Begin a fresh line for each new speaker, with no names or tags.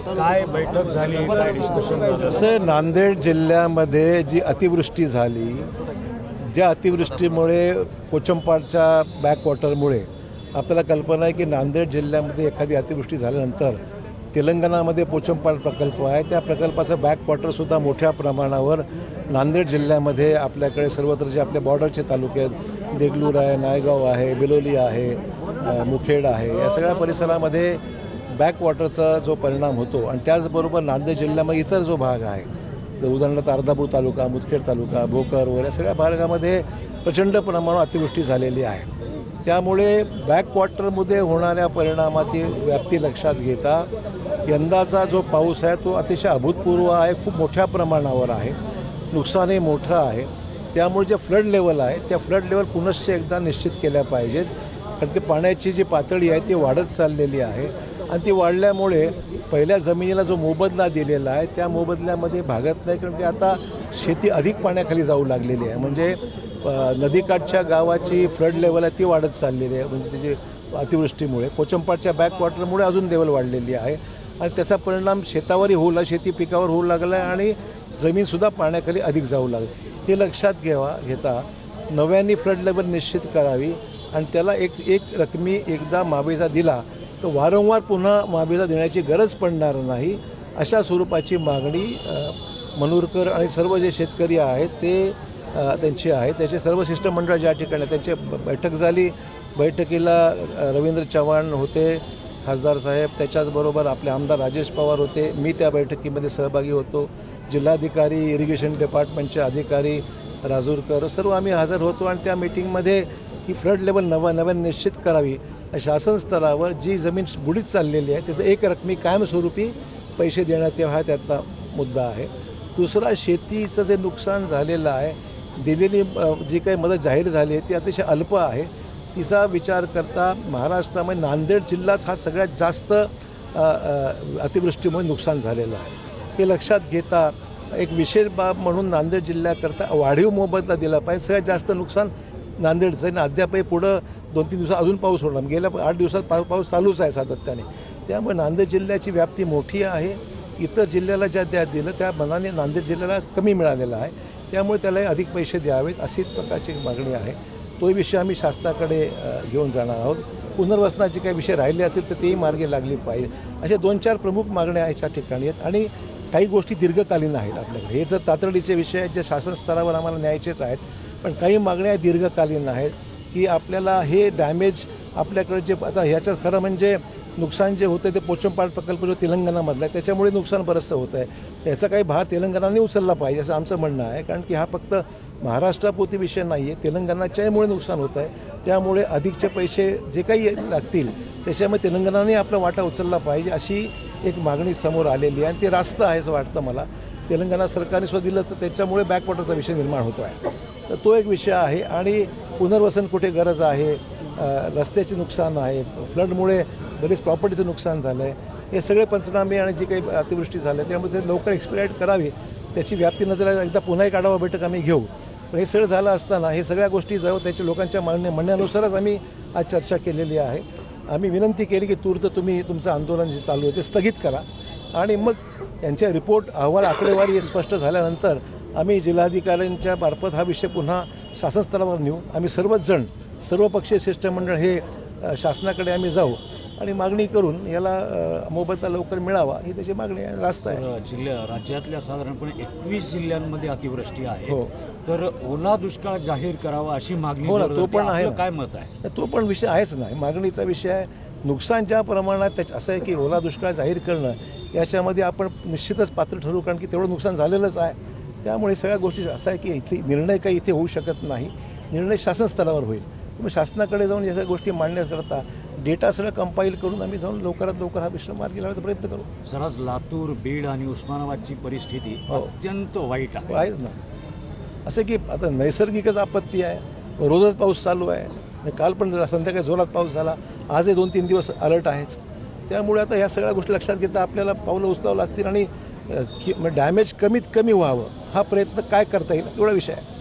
काय बैठक झाली, काय डिस्कशन झालं?
असं नांदेड जिल्ह्यामध्ये जी अतिवृष्टी झाली, ज्या अतिवृष्टीमुळे कोचंपाडच्या बॅकवॉटरमुळे आपल्याला कल्पना आहे की नांदेड जिल्ह्यामध्ये एखादी अतिवृष्टी झाल्यानंतर तेलंगणामध्ये पोचमपाड प्रकल्प आहे, त्या प्रकल्पाचं बॅकवॉटरसुद्धा मोठ्या प्रमाणावर नांदेड जिल्ह्यामध्ये आपल्याकडे सर्वत्र जे आपले बॉर्डरचे तालुके आहेत, देगलूर आहे, नायगाव आहे, बिलोली आहे, मुखेड आहे, या सगळ्या परिसरामध्ये बॅकवॉटरचा जो परिणाम होतो आणि त्याचबरोबर नांदेड जिल्ह्यामध्ये इतर जो भाग आहे, तर उदाहरणार्थ अर्धापूर तालुका, मुदखेड तालुका, भोकर वगैरे या सगळ्या भागामध्ये प्रचंड प्रमाणावर अतिवृष्टी झालेली आहे. त्यामुळे बॅकवॉटरमध्ये होणाऱ्या परिणामाची व्याप्ती लक्षात घेता यंदाचा जो पाऊस आहे तो अतिशय अभूतपूर्व आहे, खूप मोठ्या प्रमाणावर आहे, नुकसानही मोठं आहे. त्यामुळे जे फ्लड लेवल आहे त्या फ्लड लेवल पुनश्च एकदा निश्चित केल्या पाहिजेत, कारण की पाण्याची जी पातळी आहे ती वाढत चाललेली आहे आणि ती वाढल्यामुळे पहिल्या जमिनीला जो मोबदला दिलेला आहे त्या मोबदल्यामध्ये भागत नाही, कारण की आता शेती अधिक पाण्याखाली जाऊ लागलेली आहे. म्हणजे नदीकाठच्या गावाची फ्लड लेवल आहे ती वाढत चाललेली आहे, म्हणजे त्याची अतिवृष्टीमुळे कोचंपाडच्या बॅकवॉटरमुळे अजून लेवल वाढलेली आहे आणि त्याचा परिणाम शेतावरही होऊ लागला, शेती पिकावर होऊ लागला आहे आणि जमीनसुद्धा पाण्याखाली अधिक जाऊ लागली. हे लक्षात घेता नव्याने फ्लड लेवल निश्चित करावी आणि त्याला एक रकमी एकदा मावेजा दिला तर वारंवार पुन्हा मावेजा देण्याची गरज पडणार नाही, अशा स्वरूपाची मागणी मनूरकर आणि सर्व जे शेतकरी आहेत ते त्यांची आहे. त्याचे सर्व शिष्टमंडळ ज्या ठिकाणी त्यांची बैठक झाली, बैठकीला रवींद्र चव्हाण होते खासदार साहेब, त्याच्याचबरोबर आपले आमदार राजेश पवार होते, मी त्या बैठकीमध्ये सहभागी होतो, जिल्हाधिकारी, इरिगेशन डिपार्टमेंटचे अधिकारी राजूरकर, सर्व आम्ही हजर होतो आणि त्या मीटिंगमध्ये ही फ्लड लेवल नव्याने निश्चित करावी. शासन स्तरावर जी जमीन बुडीत चाललेली आहे त्याचं एक रकमी कायमस्वरूपी पैसे देण्यात यावा हा त्यातला मुद्दा आहे. दुसरा, शेतीचं जे नुकसान झालेलं आहे, दिलेली जी काही मदत जाहीर झाली आहे ती अतिशय अल्प आहे. तिचा विचार करता महाराष्ट्रामध्ये नांदेड जिल्हाच हा सगळ्यात जास्त अतिवृष्टीमुळे नुकसान झालेलं आहे. हे लक्षात घेता एक विशेष बाब म्हणून नांदेड जिल्ह्याकरता वाढीव मोबदला दिला पाहिजे. सगळ्यात जास्त नुकसान नांदेडचं आहे आणि अद्यापही पुढं 2-3 दिवसात अजून पाऊस होणार, गेल्या 8 दिवसात पाऊस चालूच आहे सातत्याने. त्यामुळे नांदेड जिल्ह्याची व्याप्ती मोठी आहे. इतर जिल्ह्याला ज्या दिलं त्या मनाने नांदेड जिल्ह्याला कमी मिळालेला आहे, त्यामुळे त्यालाही अधिक पैसे द्यावेत अशी प्रकारची मागणी आहे. तोही विषय आम्ही शासनाकडे घेऊन जाणार आहोत. पुनर्वसनाचे काही विषय राहिले असतील तर तेही मार्गी लागली पाहिजे. अशा 2-4 प्रमुख मागण्या याच्या ठिकाणी आहेत आणि काही गोष्टी दीर्घकालीन आहेत आपल्याकडे. हे जर तातडीचे विषय आहेत जे शासन स्तरावर आम्हाला न्यायचेच आहेत, पण काही मागण्या दीर्घकालीन आहेत की आपल्याला हे डॅमेज आपल्याकडे जे आता ह्याचं खरं म्हणजे नुकसान जे होतं ते पोचमपाड प्रकल्प जो तेलंगणामधला आहे त्याच्यामुळे नुकसान बरंचसं होतं आहे. याचा काही भार तेलंगणाने उचलला पाहिजे असं आमचं म्हणणं आहे, कारण की हा फक्त महाराष्ट्रापुरती विषय नाही आहे, तेलंगणाच्यामुळे नुकसान होतं आहे. त्यामुळे अधिकचे पैसे जे काही लागतील त्याच्यामुळे तेलंगणाने आपला वाटा उचलला पाहिजे अशी एक मागणी समोर आलेली आहे आणि ते रास्त आहे असं वाटतं मला. तेलंगणा सरकारने सुद्धा दिलं तर त्याच्यामुळे बॅकवॉटरचा विषय निर्माण होतो आहे, तर तो एक विषय आहे. आणि पुनर्वसन कुठे गरज आहे, रस्त्याचे नुकसान आहे, फ्लडमुळे बरेच प्रॉपर्टीचं नुकसान झालं आहे, हे सगळे पंचनामे आणि जी काही अतिवृष्टी झाली आहे त्यामुळे ते लवकर एक्सपिराईट करावी, त्याची व्याप्ती नजर एकदा पुन्हा एक आढावा बैठक आम्ही घेऊ. पण हे सगळं झालं असताना हे सगळ्या गोष्टी जाऊ त्याच्या लोकांच्या म्हणण्यानुसारच आम्ही आज चर्चा केलेली आहे. आम्ही विनंती केली की तूर्त तुम्ही तुमचं आंदोलन जे चालू आहे ते स्थगित करा आणि मग यांच्या रिपोर्ट अहवाल आकडेवारी हे स्पष्ट झाल्यानंतर आम्ही जिल्हाधिकाऱ्यांच्या मार्फत हा विषय पुन्हा शासन स्तरावर नेऊ. आम्ही सर्वच जण सर्वपक्षीय शिष्टमंडळ हे शासनाकडे आम्ही जाऊ आणि मागणी करून याला मोबदला लवकर मिळावा ही त्याची मागणी रास्त आहे.
राज्यातल्या साधारणपणे 21 जिल्ह्यांमध्ये अतिवृष्टी आहे.
हो,
तर ओला दुष्काळ जाहीर करावा अशी मागणी.
हो ना, तो पण आहे.
काय मत आहे?
तो पण विषय आहेच नाही, मागणीचा विषय आहे. नुकसान ज्या प्रमाणात त्याच्या असं आहे की ओला दुष्काळ जाहीर करणं याच्यामध्ये आपण निश्चितच पात्र ठरवू, कारण की तेवढं नुकसान झालेलंच आहे. त्यामुळे सगळ्या गोष्टी असं आहे की इथे निर्णय काही इथे होऊ शकत नाही, निर्णय शासन स्तरावर होईल. तुम्ही शासनाकडे जाऊन या सगळ्या गोष्टी मांडण्याकरता डेटा सगळं कंपाईल करून आम्ही जाऊन लवकरात लवकर हा विषय मार्गी लावण्याचा प्रयत्न करू.
सरस लातूर, बीड आणि उस्मानाबादची परिस्थिती अत्यंत वाईट आहे.
आहेच ना, असं की आता नैसर्गिकच आपत्ती आहे, रोजच पाऊस चालू आहे, काल पण संध्याकाळी जोरात पाऊस झाला, आजही 2-3 दिवस अलर्ट आहेच. त्यामुळे आता ह्या सगळ्या गोष्टी लक्षात घेता आपल्याला पावलं उचलावं लागतील आणि डॅमेज कमीत कमी व्हावं हा प्रयत्न काय करता येईल एवढा विषय आहे.